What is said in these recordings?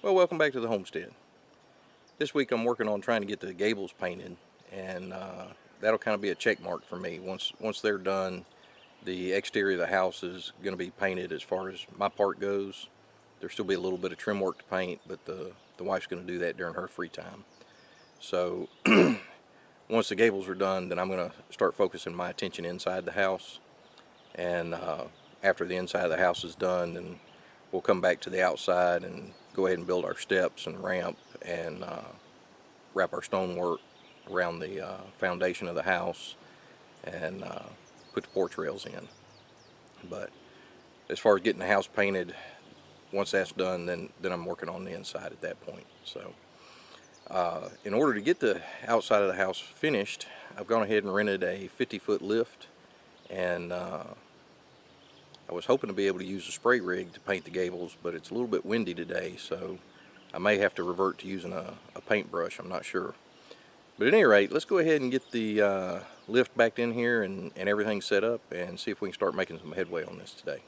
Well, welcome back to the homestead. This week I'm working on trying to get the gables painted, and that'll kind of be a check mark for me. Once they're done, the exterior of the house is going to be painted as far as my part goes. There'll still be a little bit of trim work to paint, but the wife's going to do that during her free time. So once the gables are done, then I'm going to start focusing my attention inside the house. And after the inside of the house is done, then we'll come back to the outside and go ahead and build our steps and ramp and wrap our stonework around the foundation of the house and put the porch rails in. But as far as getting the house painted, once that's done, then I'm working on the inside at that point. So in order to get the outside of the house finished, I've gone ahead and rented a 50-foot lift, and I was hoping to be able to use a spray rig to paint the gables, but it's a little bit windy today, so I may have to revert to using a paintbrush. I'm not sure. But at any rate, let's go ahead and get the lift backed in here and everything set up and see if we can start making some headway on this today.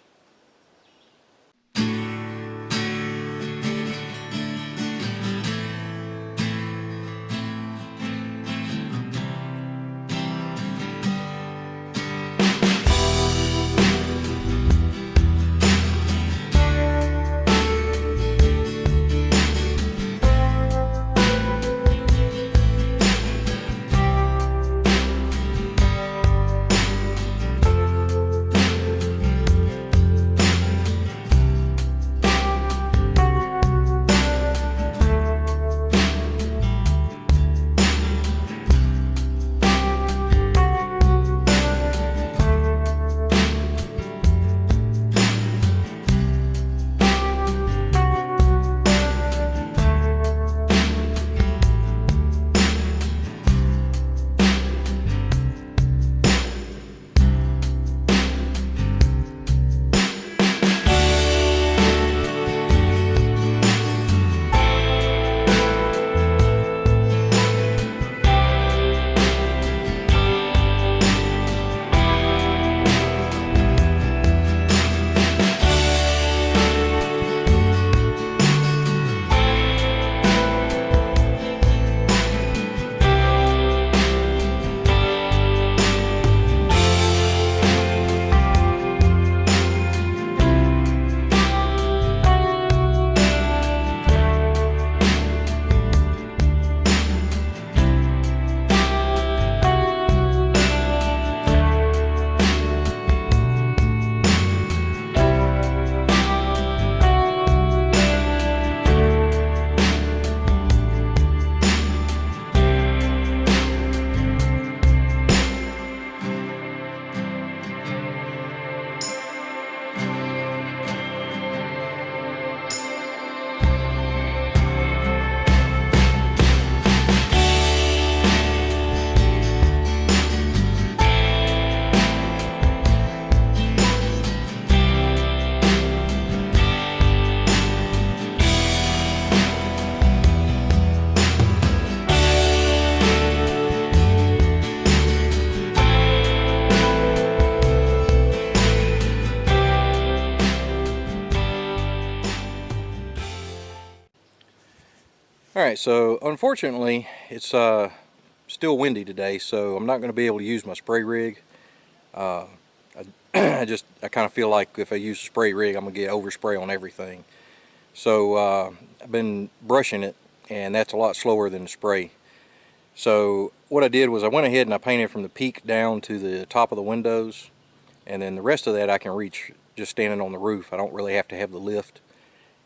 Alright, so unfortunately it's still windy today, so I'm not going to be able to use my spray rig. I kind of feel like if I use a spray rig, I'm going to get overspray on everything. So I've been brushing it, and that's a lot slower than the spray. So what I did was I went ahead and I painted from the peak down to the top of the windows, and then the rest of that I can reach just standing on the roof. I don't really have to have the lift.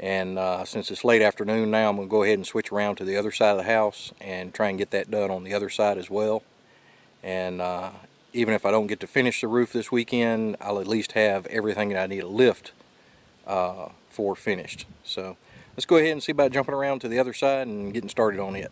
And since it's late afternoon now, I'm going to go ahead and switch around to the other side of the house and try and get that done on the other side as well. And even if I don't get to finish the roof this weekend, I'll at least have everything that I need to lift for finished. So let's go ahead and see about jumping around to the other side and getting started on it.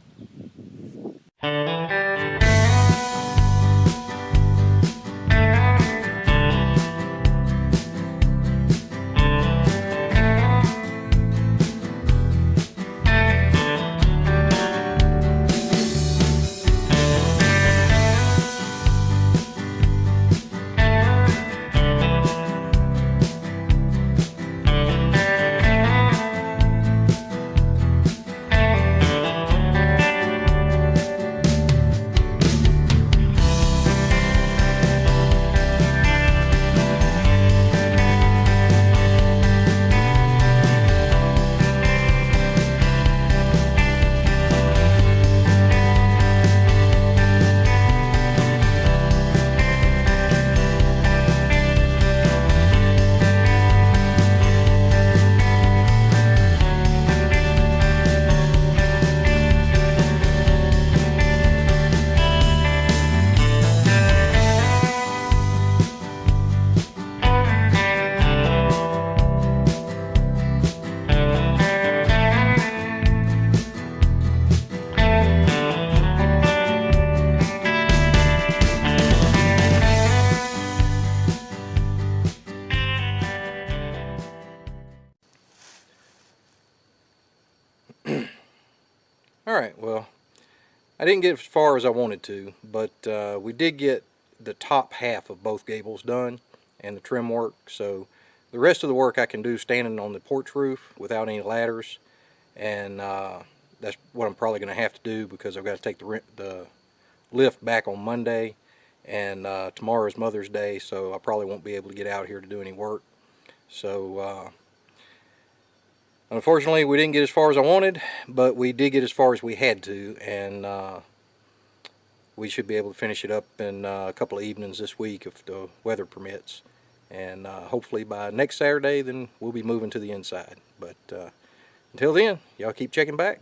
Alright, well, I didn't get as far as I wanted to, but we did get the top half of both gables done and the trim work, so the rest of the work I can do standing on the porch roof without any ladders, and that's what I'm probably going to have to do because I've got to take the lift back on Monday, and tomorrow is Mother's Day, so I probably won't be able to get out here to do any work. So unfortunately we didn't get as far as I wanted, but we did get as far as we had to, and we should be able to finish it up in a couple of evenings this week if the weather permits, and hopefully by next Saturday then we'll be moving to the inside. But until then, y'all keep checking back.